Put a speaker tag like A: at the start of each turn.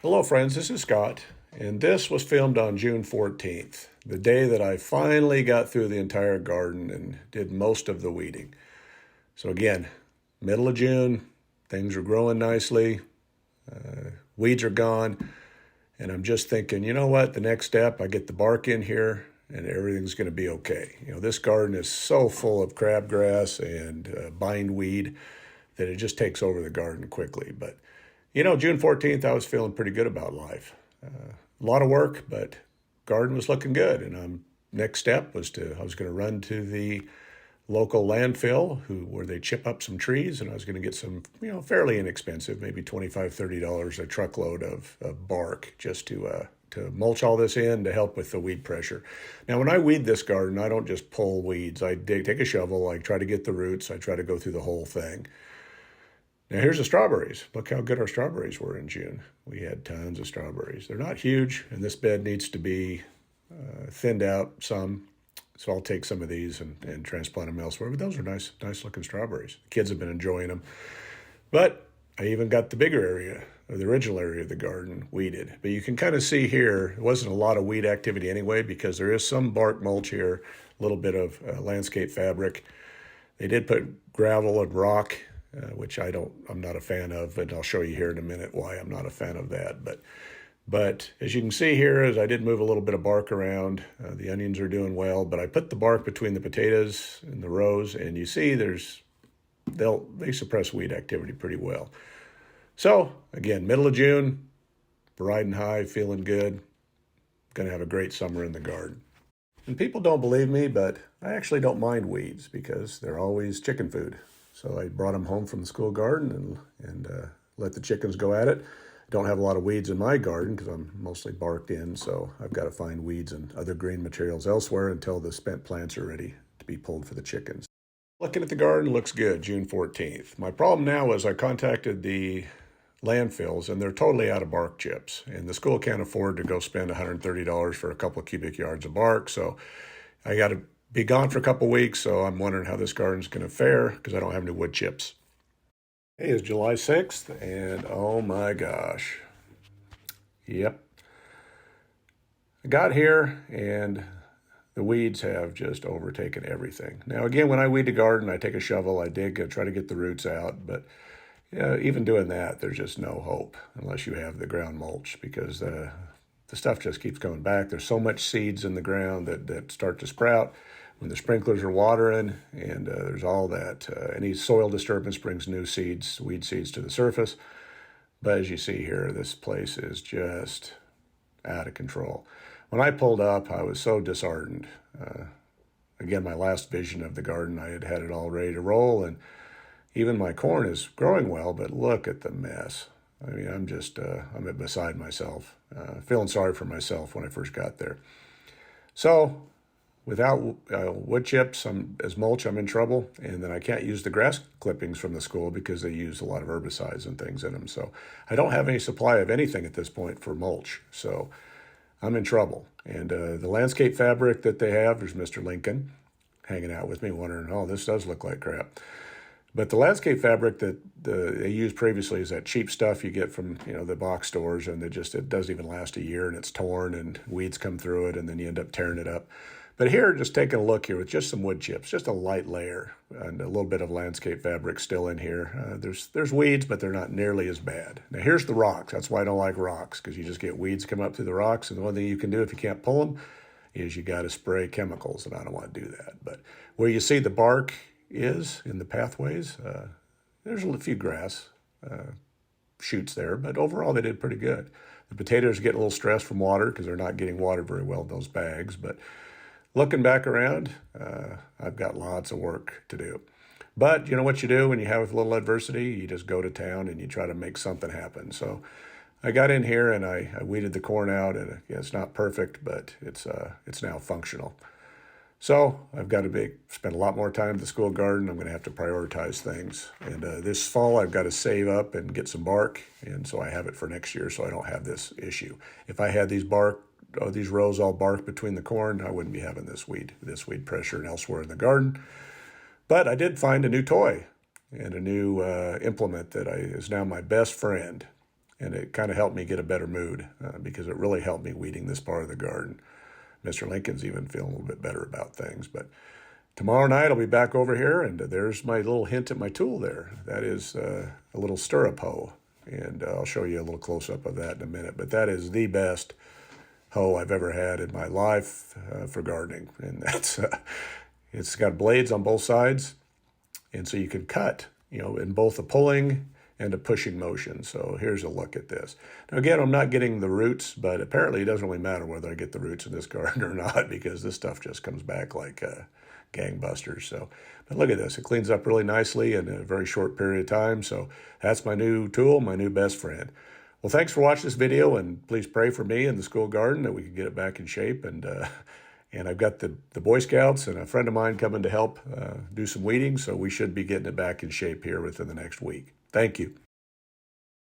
A: Hello, friends. This is Scott, and this was filmed on June 14th, the day that I finally got through the entire garden and did most of the weeding. So, again, middle of June, things are growing nicely, weeds are gone, and I'm just thinking, you know what? The next step, I get the bark in here, and everything's going to be okay. This garden is so full of crabgrass and bindweed that it just takes over the garden quickly. But June 14th, I was feeling pretty good about life. A lot of work, but garden was looking good. And next step was I was going to run to the local landfill where they chip up some trees, and I was going to get some, fairly inexpensive, maybe $25, $30 a truckload of bark just to mulch all this in to help with the weed pressure. Now, when I weed this garden, I don't just pull weeds. I take a shovel, I try to get the roots, I try to go through the whole thing. Now, here's the strawberries. Look how good our strawberries were in June. We had tons of strawberries. They're not huge, and this bed needs to be thinned out some. So I'll take some of these and transplant them elsewhere. But those are nice looking strawberries. The kids have been enjoying them. But I even got the bigger area, or the original area of the garden, weeded. But you can kind of see here, there wasn't a lot of weed activity anyway, because there is some bark mulch here, a little bit of landscape fabric. They did put gravel and rock, which I'm not a fan of, and I'll show you here in a minute why I'm not a fan of that. But as you can see here, as I did move a little bit of bark around, the onions are doing well, but I put the bark between the potatoes and the rows, and you see they suppress weed activity pretty well. So again, middle of June, riding high, feeling good, gonna have a great summer in the garden. And people don't believe me, but I actually don't mind weeds because they're always chicken food. So I brought them home from the school garden and let the chickens go at it. I don't have a lot of weeds in my garden because I'm mostly barked in, so I've got to find weeds and other green materials elsewhere until the spent plants are ready to be pulled for the chickens. Looking at the garden, looks good, June 14th. My problem now is I contacted the landfills, and they're totally out of bark chips. And the school can't afford to go spend $130 for a couple of cubic yards of bark, so I got to be gone for a couple weeks, so I'm wondering how this garden's going to fare because I don't have any wood chips. Hey, it's July 6th, and oh my gosh. Yep. I got here, and the weeds have just overtaken everything. Now, again, when I weed the garden, I take a shovel, I dig, I try to get the roots out, but even doing that, there's just no hope unless you have the ground mulch because the stuff just keeps coming back. There's so much seeds in the ground that start to sprout when the sprinklers are watering, and there's all that. Any soil disturbance brings new seeds, weed seeds to the surface. But as you see here, this place is just out of control. When I pulled up, I was so disheartened. Again, my last vision of the garden, I had it all ready to roll, and even my corn is growing well, but look at the mess. I mean, I'm beside myself, feeling sorry for myself when I first got there. So without wood chips as mulch, I'm in trouble. And then I can't use the grass clippings from the school because they use a lot of herbicides and things in them. So I don't have any supply of anything at this point for mulch. So I'm in trouble. And the landscape fabric that they have, there's Mr. Lincoln hanging out with me wondering, oh, this does look like crap. But the landscape fabric that they used previously is that cheap stuff you get from the box stores, and it doesn't even last a year, and it's torn, and weeds come through it, and then you end up tearing it up. But here, just taking a look here with just some wood chips, just a light layer, and a little bit of landscape fabric still in here. There's weeds, but they're not nearly as bad. Now here's the rocks. That's why I don't like rocks, because you just get weeds come up through the rocks, and the one thing you can do if you can't pull them is you got to spray chemicals, and I don't want to do that. But where you see the bark is in the pathways. There's a few grass shoots there, but overall they did pretty good. The potatoes get a little stressed from water because they're not getting watered very well in those bags. But looking back around, I've got lots of work to do. But you know what you do when you have a little adversity? You just go to town and you try to make something happen. So I got in here and I weeded the corn out, and it's not perfect, but it's now functional. So I've got to spend a lot more time at the school garden. I'm going to have to prioritize things. And this fall, I've got to save up and get some bark. And so I have it for next year so I don't have this issue. If I had these rows all bark between the corn, I wouldn't be having this weed pressure and elsewhere in the garden. But I did find a new toy and a new implement that is now my best friend. and it kind of helped me get a better mood because it really helped me weeding this part of the garden. Mr. Lincoln's even feeling a little bit better about things. But tomorrow night I'll be back over here, and there's my little hint at my tool there. That is a little stirrup hoe, and I'll show you a little close-up of that in a minute. But that is the best hoe I've ever had in my life for gardening, and that's it's got blades on both sides, and so you can cut, in both a pulling and a pushing motion. So here's a look at this. Now again, I'm not getting the roots, but apparently it doesn't really matter whether I get the roots in this garden or not, because this stuff just comes back like gangbusters. So, but look at this. It cleans up really nicely in a very short period of time. So that's my new tool, my new best friend. Well, thanks for watching this video, and please pray for me and the school garden that we can get it back in shape. And I've got the Boy Scouts and a friend of mine coming to help do some weeding, so we should be getting it back in shape here within the next week. Thank you.